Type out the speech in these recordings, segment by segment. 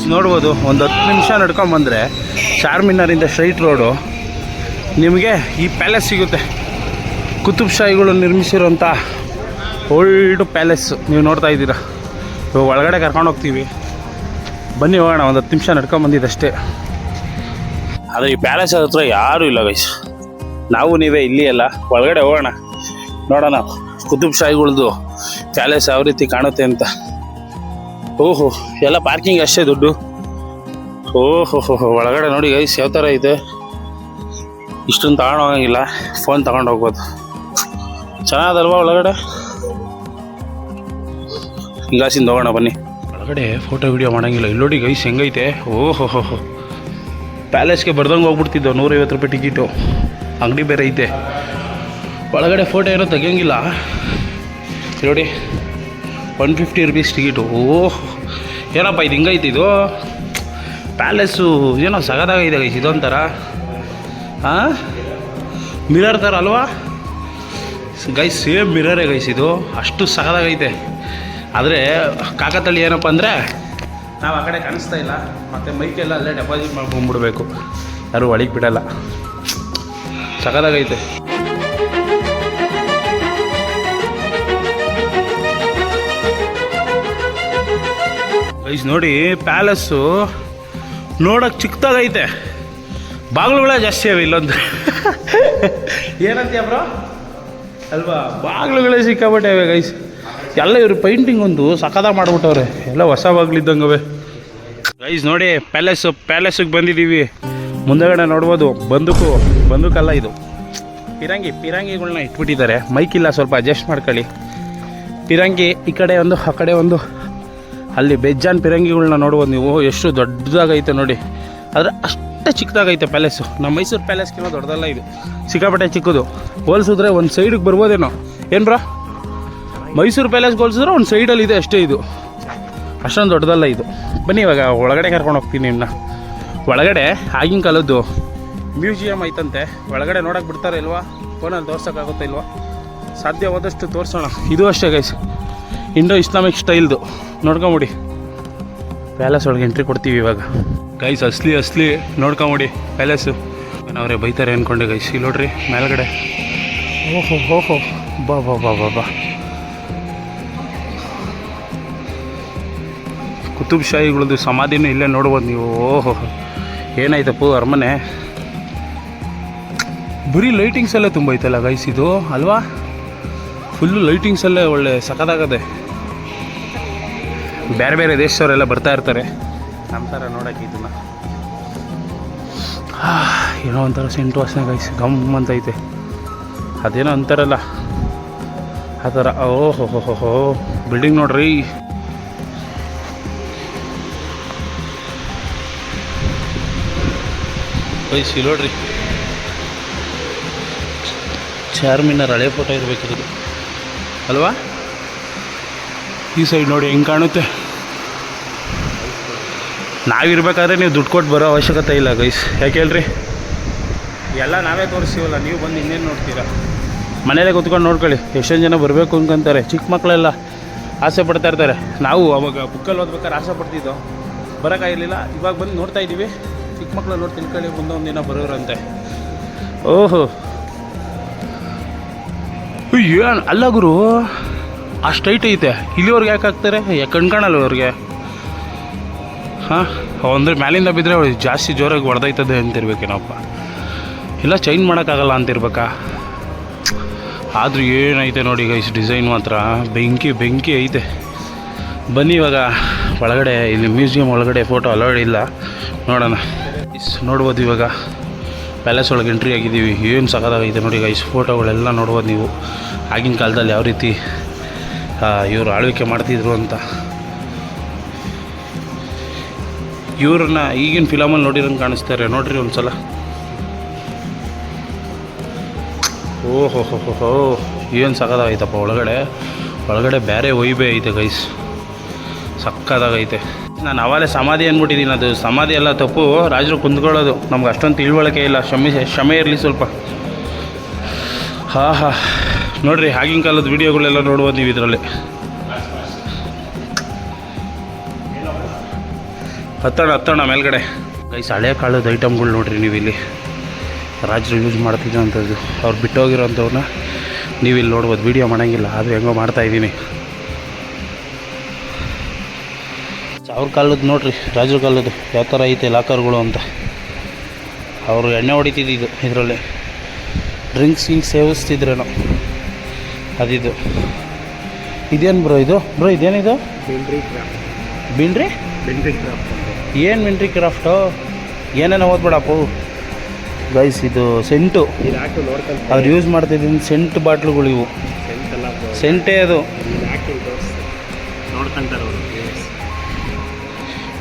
Guys ನೋಡ್ಬೋದು, ಒಂದು 10 ನಿಮಿಷ ನಡ್ಕೊಂಬಂದರೆ ಚಾರ್ಮಿನಾರಿಂದ ಸ್ಟ್ರೈಟ್ ರೋಡು ನಿಮಗೆ ಈ ಪ್ಯಾಲೇಸ್ ಸಿಗುತ್ತೆ. ಕುತುಬ್ ಶಾಹಿಗಳು ನಿರ್ಮಿಸಿರೋಂಥ ಓಲ್ಡ್ ಪ್ಯಾಲೇಸ್ ನೀವು ನೋಡ್ತಾ ಇದ್ದೀರಾ. ಇವಾಗ ಒಳಗಡೆ ಕರ್ಕೊಂಡು ಹೋಗ್ತೀವಿ, ಬನ್ನಿ ಹೋಗೋಣ. ಒಂದು 10 ನಿಮಿಷ ನಡ್ಕೊಂಬಂದಿದ್ದಷ್ಟೇ. ಆದರೆ ಈ ಪ್ಯಾಲೇಸ್ ಹತ್ರ ಯಾರೂ ಇಲ್ಲ ಗೈಸ್, ನಾವು ನೀವೇ ಇಲ್ಲಿ ಅಲ್ಲ. ಒಳಗಡೆ ಹೋಗೋಣ, ನೋಡೋಣ ಕುತುಬ್ ಶಾಹಿಗಳ್ದು ಪ್ಯಾಲೇಸ್ ಯಾವ ರೀತಿ ಕಾಣುತ್ತೆ ಅಂತ. ಓಹೋ, ಎಲ್ಲ ಪಾರ್ಕಿಂಗ್ ಅಷ್ಟೇ ದುಡ್ಡು. ಓಹೋ ಒಳಗಡೆ ನೋಡಿ ಗೈಸ್ ಯಾವ ಥರ ಇದೆ. ಇಷ್ಟೊಂದು ತಗೊಂಡು ಹೋಗಂಗಿಲ್ಲ, ಫೋನ್ ತಗೊಂಡು ಹೋಗ್ಬೋದು. ಚೆನ್ನಾಗದಲ್ವಾ ಒಳಗಡೆ? ಹಿಂಗಾಸಿಂದ ಹೋಗೋಣ ಬನ್ನಿ. ಒಳಗಡೆ ಫೋಟೋ ವಿಡಿಯೋ ಮಾಡೋಂಗಿಲ್ಲ. ಇಲ್ಲಿ ನೋಡಿ ಗೈಸ್ ಹೆಂಗೈತೆ. ಓಹೋ ಪ್ಯಾಲೇಸ್ಗೆ ಬರ್ದಂಗೆ ಹೋಗ್ಬಿಡ್ತಿದ್ದೋ. 150 ರೂಪಾಯಿ ಟಿಕೆಟು, ಅಂಗಡಿ ಬೇರೆ ಐತೆ. ಒಳಗಡೆ ಫೋಟೋ ಏನೋ ತೆಗಿಯೋಂಗಿಲ್ಲ ನೋಡಿ. 150 ರೂಪೀಸ್ ಟಿಕೆಟು. ಓಹ್ ಏನಪ್ಪ ಇದು ಹಿಂಗೈತೆ ಇದು ಪ್ಯಾಲೇಸು. ಏನೋ ಸಗದಾಗೈತೆ ಗೈಸ್ ಇದೊಂಥರ. ಹಾಂ, ಮಿರರ್ ಥರ ಅಲ್ವಾ ಗೈಸ್? ಸೇಮ್ ಮಿರರೇ ಗೈಸ್ ಇದು, ಅಷ್ಟು ಸಗದಾಗೈತೆ. ಆದರೆ ಕಾಕತಳ್ಳಿ ಏನಪ್ಪ ಅಂದರೆ ನಾವು ಆ ಕಡೆ ಕಾಣಿಸ್ತಾ ಇಲ್ಲ, ಮತ್ತು ಮೈಕೆಲ್ಲ ಅಲ್ಲೇ ಡೆಪಾಸಿಟ್ ಮಾಡ್ಕೊಂಡ್ಬಿಡ್ಬೇಕು, ಯಾರು ಒಳಗೆ ಬಿಡಲ್ಲ. ಸಗದಾಗೈತೆ. ಗೈಸ್ ನೋಡಿ ಪ್ಯಾಲೇಸು ನೋಡೋಕೆ ಚಿಕ್ಕದಾಗೈತೆ, ಬಾಗಿಲುಗಳೇ ಜಾಸ್ತಿ ಅವೆ ಇಲ್ಲೊಂದು. ಏನಂತೀಯ ಬ್ರೋ ಅಲ್ವಾ? ಬಾಗಿಲುಗಳೇ ಸಿಕ್ಕಾಬಿಟ್ಟವೆ ಗೈಸ್. ಎಲ್ಲ ಇವರು ಪೇಂಟಿಂಗ್ ಒಂದು ಸಖತ್ತಾಗಿ ಮಾಡಿಬಿಟ್ಟವ್ರೆ, ಎಲ್ಲ ಹೊಸ ಬಾಗಿಲಿದ್ದಂಗವೆ ಗೈಸ್. ನೋಡಿ ಪ್ಯಾಲೇಸಿಗೆ ಬಂದಿದ್ದೀವಿ. ಮುಂದೆಗಡೆ ನೋಡ್ಬೋದು ಬಂದೂಕಲ್ಲ ಇದು, ಪಿರಂಗಿಗಳನ್ನ ಇಟ್ಬಿಟ್ಟಿದ್ದಾರೆ. ಮೈಕಿಲ್ಲ, ಸ್ವಲ್ಪ ಅಡ್ಜಸ್ಟ್ ಮಾಡ್ಕೊಳ್ಳಿ. ಪಿರಂಗಿ ಈ ಕಡೆ ಒಂದು ಆ ಕಡೆ ಒಂದು, ಅಲ್ಲಿ ಬೇಜಾನ್ ಪಿರಂಗಿಗಳನ್ನ ನೋಡ್ಬೋದು ನೀವು. ಎಷ್ಟು ದೊಡ್ಡದಾಗೈತೆ ನೋಡಿ. ಆದರೆ ಅಷ್ಟೇ ಚಿಕ್ಕದಾಗೈತೆ ಪ್ಯಾಲೇಸು. ನಮ್ಮ ಮೈಸೂರು ಪ್ಯಾಲೇಸ್ಗಿಂತ ದೊಡ್ಡದಲ್ಲ ಇದು, ಸಿಕ್ಕಾಪಟ್ಟೆ ಚಿಕ್ಕದು. ಹೋಲಿಸಿದ್ರೆ ಒಂದು ಸೈಡಿಗೆ ಬರ್ಬೋದೇನೋ, ಏನು ಬ್ರಾ? ಮೈಸೂರು ಪ್ಯಾಲೇಸ್ಗೆ ಹೋಲಿಸಿದ್ರೆ ಒಂದು ಸೈಡಲ್ಲಿ ಇದೆ ಅಷ್ಟೇ, ಇದು ಅಷ್ಟೊಂದು ದೊಡ್ಡದಲ್ಲ ಇದು. ಬನ್ನಿ ಇವಾಗ ಒಳಗಡೆ ಕರ್ಕೊಂಡು ಹೋಗ್ತೀನಿ ನಿಮ್ಮನ್ನ. ಒಳಗಡೆ ಆಗಿನ ಕಾಲದ್ದು ಮ್ಯೂಸಿಯಮ್ ಐತಂತೆ. ಒಳಗಡೆ ನೋಡೋಕೆ ಬಿಡ್ತಾರೆ ಇಲ್ವಾ? ಫೋನಲ್ಲಿ ತೋರ್ಸೋಕ್ಕಾಗುತ್ತಾ ಇಲ್ವಾ? ಸಾಧ್ಯವಾದಷ್ಟು ತೋರಿಸೋಣ. ಇದು ಅಷ್ಟೇ ಗೈಸ್, ಇಂಡೋ ಇಸ್ಲಾಮಿಕ್ ಸ್ಟೈಲ್ದು. ನೋಡ್ಕೊಂಬಿಡಿ, ಪ್ಯಾಲೇಸ್ ಒಳಗೆ ಎಂಟ್ರಿ ಕೊಡ್ತೀವಿ ಇವಾಗ ಗೈಸ್. ಅಸ್ಲಿ ನೋಡ್ಕೊಂಬಿಡಿ ಪ್ಯಾಲೇಸು. ಅವರೇ ಬೈತಾರೆ ಅಂದ್ಕೊಂಡೆ ಗೈಸ್. ಇಲ್ಲಿ ನೋಡ್ರಿ ಮೇಲ್ಗಡೆ. ಓಹೋ ಬಾ. ಕುತುಬ್ ಶಾಹಿಗಳದ್ದು ಸಮಾಧಿನೂ ಇಲ್ಲೇ ನೋಡ್ಬೋದು ನೀವು. ಓಹೋ ಏನಾಯ್ತಪ್ಪು ಅರಮನೆ. ಬರೀ ಲೈಟಿಂಗ್ಸಲ್ಲೇ ತುಂಬ ಐತಲ್ಲ ಗೈಸ್ ಇದು ಅಲ್ವಾ? ಫುಲ್ಲು ಲೈಟಿಂಗ್ಸಲ್ಲೇ ಒಳ್ಳೆ ಸಖತ್ತಾಗದೆ. ಬೇರೆ ದೇಶದವರೆಲ್ಲ ಬರ್ತಾ ಇರ್ತಾರೆ ನಮ್ಮ ಥರ ನೋಡೋಕ್ಕೆ ಇದನ್ನು. ಏನೋ ಒಂಥರ ಸೆಂಟು ವಾಸನೆ ಗೈಸ್, ಗಮ್ ಅಂತ ಐತೆ. ಅದೇನೋ ಅಂತಾರಲ್ಲ ಆ ಥರ. ಓಹೋ ಬಿಲ್ಡಿಂಗ್ ನೋಡ್ರಿ. ಗೈಸ್ ಇಲ್ಲಿ ನೋಡ್ರಿ, ಚಾರ್ಮಿನಾರ್ ಹಳೆ ಫೋಟೋ ಇರಬೇಕಿರೋದು ಅಲ್ವಾ? ಈ ಸೈಡ್ ನೋಡಿ ಹೆಂಗೆ ಕಾಣುತ್ತೆ. ನಾವಿರ್ಬೇಕಾದ್ರೆ ನೀವು ದುಡ್ಡು ಕೊಟ್ಟು ಬರೋ ಅವಶ್ಯಕತೆ ಇಲ್ಲ ಗೈಸ್. ಯಾಕೆ ಹೇಳ್ರಿ, ಎಲ್ಲ ನಾವೇ ತೋರಿಸ್ತೀವಲ್ಲ, ನೀವು ಬಂದು ಇನ್ನೇನು ನೋಡ್ತೀರಾ? ಮನೇಲೇ ಕೂತ್ಕೊಂಡು ನೋಡ್ಕೊಳ್ಳಿ. ಎಷ್ಟೊಂದು ಜನ ಬರಬೇಕು ಅನ್ಕೊಂತಾರೆ, ಚಿಕ್ಕ ಮಕ್ಕಳೆಲ್ಲ ಆಸೆ ಪಡ್ತಾ ಇರ್ತಾರೆ. ನಾವು ಅವಾಗ ಬುಕ್ಕಲ್ಲಿ ಓದ್ಬೇಕಾದ್ರೆ ಆಸೆ ಪಡ್ತಿದ್ದೋ, ಬರೋಕ್ಕಾಗಿರಲಿಲ್ಲ. ಇವಾಗ ಬಂದು ನೋಡ್ತಾ ಇದ್ದೀವಿ. ಚಿಕ್ಕ ಮಕ್ಕಳು ನೋಡಿ ತಿಳ್ಕೊಳ್ಳಿ, ಮುಂದೆ ಒಂದಿನ ಬರೋರಂತೆ. ಓಹೋ ಏನು ಅಲ್ಲ ಗುರು, ಅಷ್ಟು ಹೈಟ್ ಐತೆ. ಇಲ್ಲಿವರೆಗೆ ಯಾಕೆ ಹಾಕ್ತಾರೆ? ಕಣ್ಕಾಣಲ್ಲ ಅವ್ರಿಗೆ. ಹಾಂ, ಅಂದರೆ ಮ್ಯಾಲಿಂದ ಬಿದ್ದರೆ ಜಾಸ್ತಿ ಜೋರಾಗಿ ಹೊಡೆದೈತದೆ ಅಂತಿರ್ಬೇಕೇನಪ್ಪ, ಇಲ್ಲ ಚೇಂಜ್ ಮಾಡೋಕ್ಕಾಗಲ್ಲ ಅಂತಿರ್ಬೇಕಾ? ಆದರೂ ಏನೈತೆ ನೋಡಿ ಗೈಸ್, ಡಿಸೈನ್ ಮಾತ್ರ ಬೆಂಕಿ ಐತೆ. ಬನ್ನಿ ಇವಾಗ ಒಳಗಡೆ, ಇಲ್ಲಿ ಮ್ಯೂಸಿಯಂ ಒಳಗಡೆ ಫೋಟೋ ಅಲೌಡ್ ಇಲ್ಲ, ನೋಡೋಣ. ನೋಡ್ಬೋದು ಇವಾಗ ಪ್ಯಾಲೇಸ್ ಒಳಗೆ ಎಂಟ್ರಿ ಆಗಿದ್ದೀವಿ. ಏನು ಸಖತ್ತಾಗೈತೆ ನೋಡಿ ಗೈಸ್. ಫೋಟೋಗಳೆಲ್ಲ ನೋಡ್ಬೋದು ನೀವು, ಆಗಿನ ಕಾಲದಲ್ಲಿ ಯಾವ ರೀತಿ ಇವರು ಆಳ್ವಿಕೆ ಮಾಡ್ತಿದ್ರು ಅಂತ. ಇವ್ರನ್ನ ಈಗಿನ ಫಿಲಮಲ್ಲಿ ನೋಡಿರಂಗೆ ಕಾಣಿಸ್ತಾರೆ ನೋಡ್ರಿ ಒಂದು ಸಲ. ಓಹೋ ಏನು ಸಖತ್ತಾಗೈತಪ್ಪ ಒಳಗಡೆ ಬೇರೆ ವೈಬೇ ಐತೆ ಗೈಸ್, ಸಕ್ಕತ್ತಾಗೈತೆ. ನಾನು ಅವಾಗಲೇ ಸಮಾಧಿ ಅಂದ್ಬಿಟ್ಟಿದ್ದೀನಿ. ಅದು ಸಮಾಧಿ ಎಲ್ಲ ತಪ್ಪು, ರಾಜರು ಕುಂತ್ಕೊಳ್ಳೋದು. ನಮ್ಗೆ ಅಷ್ಟೊಂದು ತಿಳುವಳಿಕೆ ಇಲ್ಲ, ಕ್ಷಮೆ ಇರಲಿ ಸ್ವಲ್ಪ. ಹಾಂ ನೋಡಿರಿ, ಆಗಿನ ಕಾಲದ ವೀಡಿಯೋಗಳೆಲ್ಲ ನೋಡ್ಬೋದು ನೀವು ಇದರಲ್ಲಿ. ಹತ್ತೋಣ ಮೇಲ್ಗಡೆ. ಗೈಸ್ ಹಳೆ ಕಾಲದ ಐಟಮ್ಗಳು ನೋಡ್ರಿ ನೀವು ಇಲ್ಲಿ ರಾಜರು ಯೂಸ್ ಮಾಡ್ತಿದ್ದಂಥದ್ದು. ಅವ್ರು ಬಿಟ್ಟೋಗಿರೋಂಥವ್ರನ್ನ ನೀವು ಇಲ್ಲಿ ನೋಡ್ಬೋದು. ವೀಡಿಯೋ ಮಾಡೋಂಗಿಲ್ಲ ಆದರೆ ಹೆಂಗೋ ಮಾಡ್ತಾಯಿದ್ದೀನಿ. ಅವ್ರ ಕಾಲದ್ದು ನೋಡ್ರಿ, ರಾಜರ ಕಾಲದ್ದು ಯಾವ ಥರ ಐತೆ ಲಾಕರ್ಗಳು ಅಂತ. ಅವರು ಎಣ್ಣೆ ಹೊಡಿತಿದ್ದು ಇದರಲ್ಲಿ, ಡ್ರಿಂಕ್ಸ್ ಹಿಂಗೆ ಸೇವಿಸ್ತಿದ್ರೇನೋ ಅದಿದು. ಇದೇನು ಬ್ರೋ ಇದು? ಇದೇನಿದು? ಬಿಂಡ್ರಿ ಕ್ರಾಫ್ಟ್. ಏನು ಬಿಂಡ್ರಿ ಕ್ರಾಫ್ಟು? ಏನೇನೋ ಓದ್ಬೇಡಪ್ಪು ಗೈಸ್. ಇದು ಸೆಂಟು, ಅವ್ರು ಯೂಸ್ ಮಾಡ್ತಿದ್ದೀನಿ ಸೆಂಟ್ ಬಾಟ್ಲುಗಳು ಇವು. ಸೆಂಟೇ ಅದು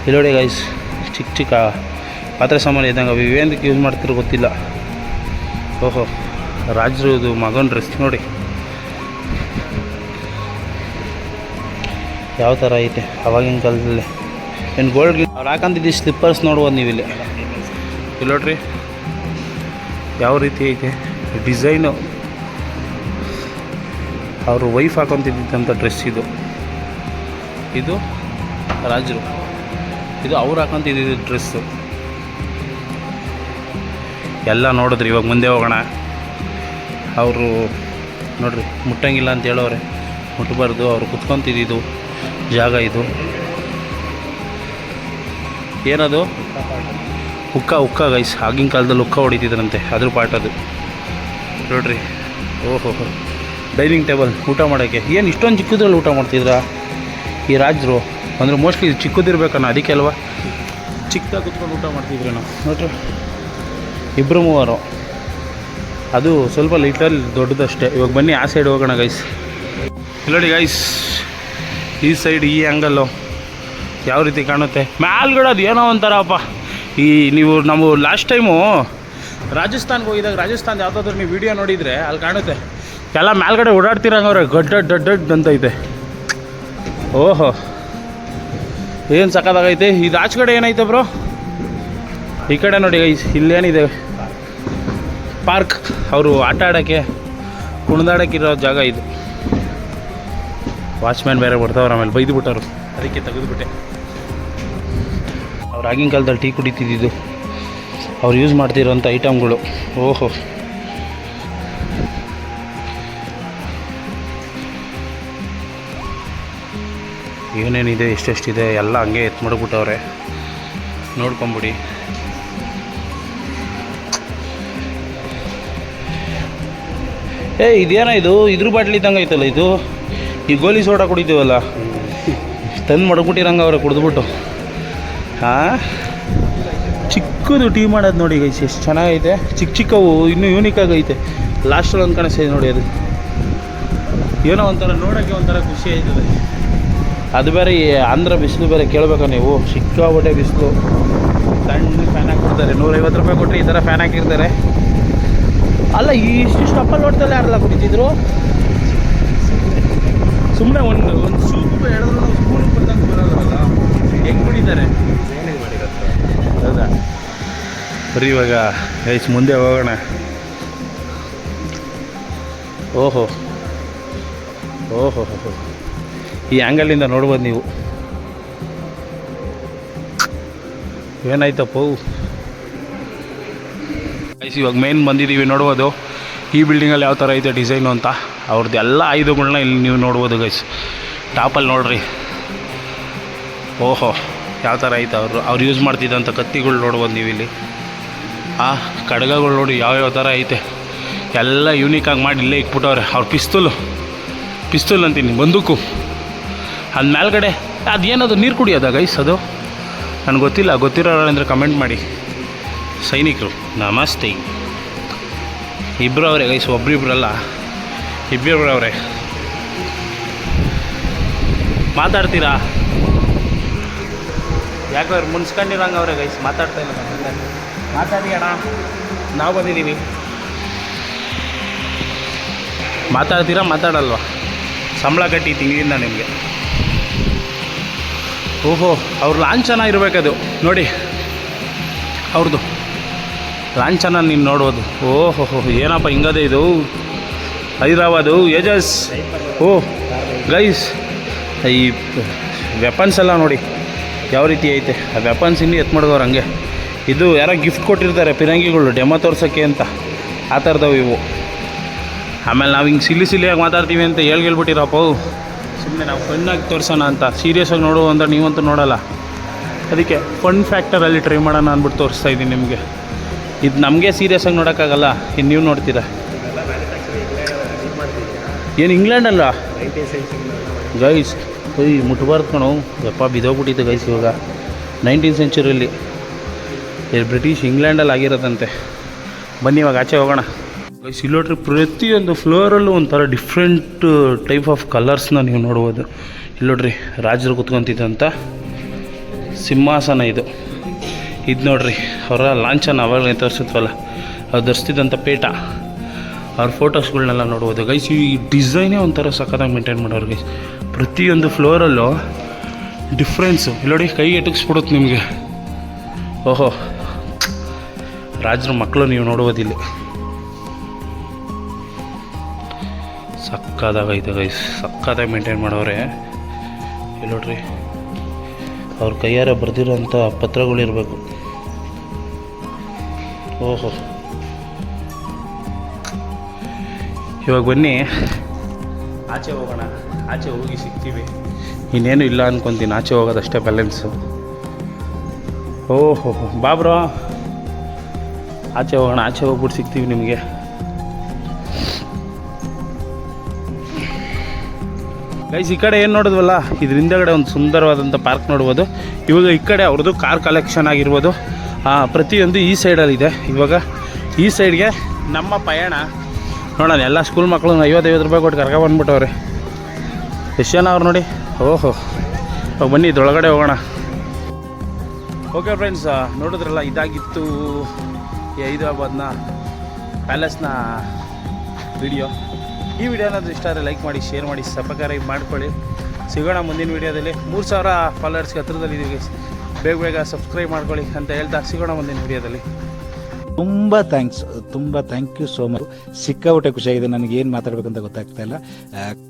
ಇಲ್ಲಿ ನೋಡಿ ಗೈಸ್. ಚಿಕ್ಕ ಪಾತ್ರೆ ಸಾಮಾನು ಇದ್ದಂಗೆ ಅವು ಇವೇಂದಕ್ಕೆ ಯೂಸ್ ಮಾಡ್ತಿರೋ ಗೊತ್ತಿಲ್ಲ. ಓಹೋ, ರಾಜರದು ಮಗನ ಡ್ರೆಸ್ ನೋಡಿ ಯಾವ ಥರ ಐತೆ ಅವಾಗಿನ ಕಾಲದಲ್ಲಿ. ಏನು ಗೋಲ್ಡ್ ಅವ್ರು ಹಾಕಂತಿದ್ದು ಸ್ಲಿಪ್ಪರ್ಸ್ ನೋಡ್ಬೋದು ನೀವು ಇಲ್ಲಿ ನೋಡ್ರಿ ಯಾವ ರೀತಿ ಐತೆ ಡಿಸೈನು. ಅವರು ವೈಫ್ ಹಾಕೊತಿದ್ದಂಥ ಡ್ರೆಸ್ ಇದು. ಇದು ರಾಜರು, ಇದು ಅವ್ರು ಹಾಕೊತಿದ್ದಿದ್ದು ಡ್ರೆಸ್ಸು ಎಲ್ಲ ನೋಡಿದ್ರಿ. ಇವಾಗ ಮುಂದೆ ಹೋಗೋಣ. ಅವರು ನೋಡ್ರಿ ಮುಟ್ಟಂಗಿಲ್ಲ ಅಂತ ಹೇಳೋರೆ, ಮುಟ್ಟಬಾರ್ದು. ಅವರು ಕುತ್ಕೊತಿದ್ದು ಜಾಗ ಇದು. ಏನದು? ಹುಕ್ಕ ಗೈಸ್. ಆಗಿನ ಕಾಲದಲ್ಲಿ ಹುಕ್ಕ ಹೊಡಿತಿದ್ರಂತೆ, ಅದ್ರ ಪಾಠ ಅದು ನೋಡ್ರಿ. ಓಹೋ, ಡೈನಿಂಗ್ ಟೇಬಲ್ ಊಟ ಮಾಡೋಕ್ಕೆ. ಏನು ಇಷ್ಟೊಂದು ಚಿಕ್ಕದ್ರಲ್ಲಿ ಊಟ ಮಾಡ್ತಿದ್ರಾ ಈ ರಾಜರು? ಅಂದರೆ ಮೋಸ್ಟ್ಲಿ ಇದು ಚಿಕ್ಕದಿರ್ಬೇಕನ್ನ, ಅದಕ್ಕೆ ಅಲ್ವಾ ಚಿಕ್ಕದಾಗಿ ಕುತ್ಕೊಂಡು ಊಟ ಮಾಡ್ತಿದ್ರು ನಾವು ನೋಡ್ರಿ. ಇಬ್ಬರು ಮೂವರು, ಅದು ಸ್ವಲ್ಪ ಲೈಟಲ್ಲಿ ದೊಡ್ಡದಷ್ಟೇ. ಇವಾಗ ಬನ್ನಿ ಆ ಸೈಡ್ ಹೋಗೋಣ ಗೈಸ್. ನೋಡಿ ಗೈಸ್, ಈ ಸೈಡ್ ಈ ಆ್ಯಂಗಲ್ಲು ಯಾವ ರೀತಿ ಕಾಣುತ್ತೆ. ಮ್ಯಾಲ್ಗಡೆ ಅದು ಏನೋ ಒಂಥರಪ್ಪ. ಈ ನೀವು ನಾವು ಲಾಸ್ಟ್ ಟೈಮು ರಾಜಸ್ಥಾನ್ಗೆ ಹೋಗಿದ್ದಾಗ, ರಾಜಸ್ಥಾನ ಯಾವುದಾದ್ರೂ ನೀವು ವೀಡಿಯೋ ನೋಡಿದರೆ ಅಲ್ಲಿ ಕಾಣುತ್ತೆ ಎಲ್ಲ ಮ್ಯಾಲ್ಗಡೆ ಓಡಾಡ್ತಿರಂಗವ್ರೆ, ಗಡ್ಡ ಅಂತ ಐತೆ. ಓಹೋ, ಏನು ಸಕ್ಕತ್ತಾಗೈತೆ. ಇದು ಆಚೆ ಕಡೆ ಏನೈತೆ ಬ್ರೋ? ಈ ಕಡೆ ನೋಡಿ ಗೈಸ್, ಇಲ್ಲೇನಿದೆ ಪಾರ್ಕ್. ಅವರು ಆಟ ಆಡೋಕ್ಕೆ ಕುಣಿದಾಡೋಕ್ಕಿರೋ ಜಾಗ ಇದು. ವಾಚ್ಮ್ಯಾನ್ ಬೇರೆ ಬರ್ತಾವ್ರು, ಆಮೇಲೆ ಬೈದು ಬಿಟ್ಟವರು, ಅದಕ್ಕೆ ತೆಗೆದುಬಿಟ್ಟೆ. ಅವ್ರು ಆಗಿನ ಕಾಲದಲ್ಲಿ ಟೀ ಕುಡಿತಿದ್ದು, ಅವ್ರು ಯೂಸ್ ಮಾಡ್ತಿರೋಂಥ ಐಟಮ್ಗಳು. ಓಹೋ, ಏನೇನಿದೆ ಎಷ್ಟೆಷ್ಟಿದೆ ಎಲ್ಲ ಹಂಗೆ ಎತ್ತು ಮಾಡಿಬಿಟ್ಟವ್ರೆ, ನೋಡ್ಕೊಂಬಿಡಿ. ಇದೇನೋ ಇದು? ಇದ್ರ ಬಾಟ್ಲಿ ಇದ್ದಂಗೆ ಐತಲ್ಲ ಇದು. ಈ ಗೋಲಿ ಸೋಡಾ ಕುಡಿತೀವಲ್ಲ, ತಂದು ಮಡಗ್ಬಿಟ್ಟಿರಂಗೆ ಅವ್ರೆ ಕುಡಿದ್ಬಿಟ್ಟು. ಹಾಂ, ಚಿಕ್ಕದು ಟೀ ಮಾಡೋದು ನೋಡಿ ಗೈಸ್, ಎಷ್ಟು ಚೆನ್ನಾಗೈತೆ. ಚಿಕ್ಕವು ಇನ್ನೂ ಯೂನಿಕಾಗಿ ಐತೆ. ಲಾಸ್ಟಲ್ಲಿ ಒಂದು ಕಾಣಿಸ್ತದೆ ನೋಡಿ. ಅದು ಏನೋ ಒಂಥರ ನೋಡೋಕ್ಕೆ ಒಂಥರ ಖುಷಿ ಆಯ್ತದೆ. ಅದು ಬೇರೆ ಆಂಧ್ರ ಬಿಸಿಲು ಬೇರೆ ಕೇಳಬೇಕಾ ನೀವು, ಸಿಕ್ಕಾಬಟ್ಟೆ ಬಿಸಿಲು. ಸಣ್ಣ ಫ್ಯಾನ್ ಹಾಕಿರ್ತಾರೆ, 150 ರೂಪಾಯಿ ಕೊಟ್ಟರೆ ಈ ಥರ ಫ್ಯಾನ್ ಹಾಕಿರ್ತಾರೆ. ಅಲ್ಲ, ಇಷ್ಟು ಅಪ್ಪಲ್ಲಿ ಹೊಡ್ತಲ್ಲ ಯಾರೆಲ್ಲ ಕುಡಿತಿದ್ರು? ಸುಮ್ಮನೆ ಒಂದು ಸೂಪ್ ಹೇಳಿದ್ರು ಸ್ಪೂನ್ ಬಂದಂಗೆ ಬರೋಲ್ಲ, ಹೆಂಗೆ ಕುಡಿತಾರೆ? ಹೌದಾ? ಬರೀ ಇವಾಗ ಗೈಸ್ ಮುಂದೆ ಹೋಗೋಣ. ಓಹೋ, ಈ ಆ್ಯಂಗಲಿಂದ ನೋಡ್ಬೋದು ನೀವು. ಏನಾಯ್ತಪ್ಪ ಗೈಸ್, ಇವಾಗ ಮೇನ್ ಬಂದಿದ್ದೀವಿ ನೋಡ್ಬೋದು. ಈ ಬಿಲ್ಡಿಂಗಲ್ಲಿ ಯಾವ ಥರ ಐತೆ ಡಿಸೈನು ಅಂತ. ಅವ್ರದ್ದು ಎಲ್ಲ ಆಯುಧಗಳನ್ನ ಇಲ್ಲಿ ನೀವು ನೋಡ್ಬೋದು ಗೈಸ್. ಟಾಪಲ್ಲಿ ನೋಡ್ರಿ. ಓಹೋ, ಯಾವ ಥರ ಐತೆ ಅವ್ರು ಯೂಸ್ ಮಾಡ್ತಿದ್ದಂಥ ಕತ್ತಿಗಳು ನೋಡ್ಬೋದು ನೀವು ಇಲ್ಲಿ. ಆ ಖಡ್ಗಗಳು ನೋಡಿ ಯಾವ್ಯಾವ ಥರ ಐತೆ, ಎಲ್ಲ ಯೂನಿಕಾಗಿ ಮಾಡಿ ಇಲ್ಲೇ ಇಕ್ಬಿಟ್ಟವ್ರೆ. ಅವ್ರ ಪಿಸ್ತೂಲ್ ಅಂತೀನಿ, ಬಂದೂಕು. ಅದು ಮೇಲ್ಗಡೆ ಅದೇನದು ನೀರು ಕುಡಿಯೋದ ಗೈಸ್? ಅದು ನನಗೆ ಗೊತ್ತಿಲ್ಲ, ಗೊತ್ತಿರೋರು ಅಂದರೆ ಕಮೆಂಟ್ ಮಾಡಿ. ಸೈನಿಕರು ನಮಸ್ತೆ. ಇಬ್ಬರು ಅವರೇ ಗೈಸ್, ಒಬ್ರಿಬ್ರಲ್ಲ, ಇಬ್ಬರು ಅವರೇ. ಮಾತಾಡ್ತೀರಾ? ಯಾಕೆ ಅವ್ರು ಮುನ್ಸ್ಕೊಂಡಿರಂಗೆ ಅವರೇ ಗೈಸ್, ಮಾತಾಡ್ತಾ ಇಲ್ಲ. ಮಾತಾಡಿ ಅಣ್ಣ, ನಾವು ಬಂದಿದ್ದೀವಿ. ಮಾತಾಡ್ತೀರಾ ಮಾತಾಡಲ್ವಾ? ಸಂಬಳ ಕಟ್ಟಿ ತಿಂಗಳಿಂದ ನಿಮಗೆ. ಓಹೋ, ಅವ್ರ ಲಾಂಛನ ಇರಬೇಕದು ನೋಡಿ, ಅವ್ರದ್ದು ಲಾಂಛನ ನೀನು ನೋಡ್ಬೋದು. ಓಹೋ, ಏನಪ್ಪ ಹಿಂಗದೆ ಇದು? ಹೈದರಾಬಾದು ಏಜಸ್. ಓ ಗೈಸ್, ಈ ವೆಪನ್ಸ್ ಎಲ್ಲ ನೋಡಿ ಯಾವ ರೀತಿ ಐತೆ ಆ ವೆಪನ್ಸ್ ಇನ್ನೂ ಎತ್ತು ಮಾಡ್ದವ್ರು ಹಂಗೆ. ಇದು ಯಾರೋ ಗಿಫ್ಟ್ ಕೊಟ್ಟಿರ್ತಾರೆ ಪಿರಂಗಿಗಳು ಡೆಮೋ ತೋರ್ಸೋಕ್ಕೆ ಅಂತ, ಆ ಥರದವು ಇವು. ಆಮೇಲೆ ನಾವು ಹಿಂಗೆ ಸಿಲ್ಲಿಯಾಗಿ ಮಾತಾಡ್ತೀವಿ ಅಂತ ಹೇಳ್ಬಿಟ್ಟಿರಪ್ಪ, ಸುಮ್ಮನೆ ನಾವು ಫನ್ನಾಗಿ ತೋರಿಸೋಣ ಅಂತ. ಸೀರಿಯಸ್ಸಾಗಿ ನೋಡು ಅಂದ್ರೆ ನೀವಂತೂ ನೋಡೋಲ್ಲ, ಅದಕ್ಕೆ ಫನ್ ಫ್ಯಾಕ್ಟರಲ್ಲಿ ಟ್ರೈ ಮಾಡೋಣ ಅಂದ್ಬಿಟ್ಟು ತೋರಿಸ್ತಾ ಇದ್ದೀನಿ ನಿಮಗೆ. ಇದು ನಮಗೆ ಸೀರಿಯಸ್ಸಾಗಿ ನೋಡೋಕ್ಕಾಗಲ್ಲ, ಇನ್ನು ನೀವು ನೋಡ್ತೀರಾ. ಏನು ಇಂಗ್ಲೆಂಡಲ್ಲ ಗೈಸ್, ಮುಟ್ಬಾರ್ದು ಕಣೋ ಯಪ್ಪ, ಬಿದ್ದೋಗ್ಬಿಟ್ಟಿತ್ತು ಗೈಸ್. ಇವಾಗ 19th ಸೆಂಚುರಿಯಲ್ಲಿ ಬ್ರಿಟಿಷ್ ಇಂಗ್ಲೆಂಡಲ್ಲಿ ಆಗಿರೋದಂತೆ. ಬನ್ನಿ ಇವಾಗ ಆಚೆ ಹೋಗೋಣ ಗೈಸ್. ಇಲ್ಲೋಟ್ರಿ ಪ್ರತಿಯೊಂದು ಫ್ಲೋರಲ್ಲೂ ಒಂಥರ ಡಿಫ್ರೆಂಟ್ ಟೈಪ್ ಆಫ್ ಕಲರ್ಸ್ನ ನೀವು ನೋಡ್ಬೋದು. ಇಲ್ಲೋಡ್ರಿ ರಾಜರು ಕುತ್ಕೊತಿದ್ದಂಥ ಸಿಂಹಾಸನ ಇದು ನೋಡ್ರಿ. ಅವರ ಲಾಂಛನ ಅವಾಗಲೇ ತೋರಿಸಿದ್ವಲ್ಲ, ಅವ್ರು ಧರಿಸ್ತಿದ್ದಂಥ ಪೇಟ, ಅವ್ರ ಫೋಟೋಸ್ಗಳನ್ನೆಲ್ಲ ನೋಡ್ಬೋದು ಗೈಸ್. ಈ ಡಿಸೈನೇ ಒಂಥರ ಸಖತ್ತಾಗಿ ಮೇಂಟೈನ್ ಮಾಡೋರು ಗೈಸ್. ಪ್ರತಿಯೊಂದು ಫ್ಲೋರಲ್ಲೂ ಡಿಫ್ರೆನ್ಸು ಇಲ್ಲೋಡಿ, ಕೈ ಎಟಗಿಸ್ಬಿಡುತ್ತೆ ನಿಮಗೆ. ಓಹೋ, ರಾಜರ ಮಕ್ಕಳು ನೀವು ನೋಡ್ಬೋದಿಲ್ಲಿ. ಸಕ್ಕದಾಗೈತೆ ಗೈಸ್, ಸಕ್ಕತ್ತಾಗಿ ಮೇಂಟೈನ್ ಮಾಡೋರೆ. ಇಲ್ಲೋಡ್ರಿ, ಅವ್ರ ಕೈಯಾರ ಬರೆದಿರೋಂಥ ಪತ್ರಗಳಿರಬೇಕು. ಓಹೋ, ಇವಾಗ ಬನ್ನಿ ಆಚೆ ಹೋಗೋಣ. ಆಚೆ ಹೋಗಿ ಸಿಗ್ತೀವಿ, ಇನ್ನೇನು ಇಲ್ಲ ಅಂದ್ಕೊತೀನಿ. ಆಚೆ ಹೋಗೋದಷ್ಟೇ ಬ್ಯಾಲೆನ್ಸು. ಓಹೋ ಬಾಬ್ರೋ, ಆಚೆ ಹೋಗೋಣ. ಆಚೆ ಹೋಗ್ಬಿಟ್ಟು ಸಿಗ್ತೀವಿ ನಿಮಗೆ. ಗೈಸ್, ಈ ಕಡೆ ಏನು ನೋಡಿದ್ವಲ್ಲ, ಇದ್ರ ಹಿಂದೆಗಡೆ ಒಂದು ಸುಂದರವಾದಂಥ ಪಾರ್ಕ್ ನೋಡ್ಬೋದು. ಇವಾಗ ಈ ಕಡೆ ಅವ್ರದ್ದು ಕಾರ್ ಕಲೆಕ್ಷನ್ ಆಗಿರ್ಬೋದು, ಪ್ರತಿಯೊಂದು ಈ ಸೈಡಲ್ಲಿದೆ. ಇವಾಗ ಈ ಸೈಡ್ಗೆ ನಮ್ಮ ಪಯಣ ನೋಡೋಣ. ಎಲ್ಲ ಸ್ಕೂಲ್ ಮಕ್ಕಳು 50 ರೂಪಾಯಿ ಕೊಟ್ಟು ಕರ್ಕೊಬಂದ್ಬಿಟ್ಟವ್ರೆ. ಎಷ್ಟು ಜನ ಅವ್ರು ನೋಡಿ. ಓಹೋ, ಇವಾಗ ಬನ್ನಿ ಇದ್ರೊಳಗಡೆ ಹೋಗೋಣ. ಓಕೆ ಫ್ರೆಂಡ್ಸ್, ನೋಡಿದ್ರಲ್ಲ, ಇದಾಗಿತ್ತು ಈ ಹೈದರಾಬಾದ್ನ ಪ್ಯಾಲೇಸ್ನ ವಿಡಿಯೋ. ಈ ವಿಡಿಯೋ ಏನಾದರೂ ಇಷ್ಟ ಆದರೆ ಲೈಕ್ ಮಾಡಿ, ಶೇರ್ ಮಾಡಿ, ಸಬ್ಸ್ಕ್ರೈಬ್ ಮಾಡ್ಕೊಳ್ಳಿ. ಸಿಗೋಣ ಮುಂದಿನ ವೀಡಿಯೋದಲ್ಲಿ. 3000 ಫಾಲೋವರ್ಸ್ಗೆ ಹತ್ರದಲ್ಲಿದ್ದೀವಿ. ಬೇಗ ಸಬ್ಸ್ಕ್ರೈಬ್ ಮಾಡ್ಕೊಳ್ಳಿ ಅಂತ ಹೇಳ್ತಾ ಸಿಗೋಣ ಮುಂದಿನ ವೀಡಿಯೋದಲ್ಲಿ. ತುಂಬ ಥ್ಯಾಂಕ್ ಯು ಸೋ ಮಚ್. ಸಿಕ್ಕಾಪಟ್ಟೆ ಖುಷಿಯಾಗಿದೆ. ನನಗೆ ಏನು ಮಾತಾಡಬೇಕಂತ ಗೊತ್ತಾಗ್ತಾ ಇಲ್ಲ.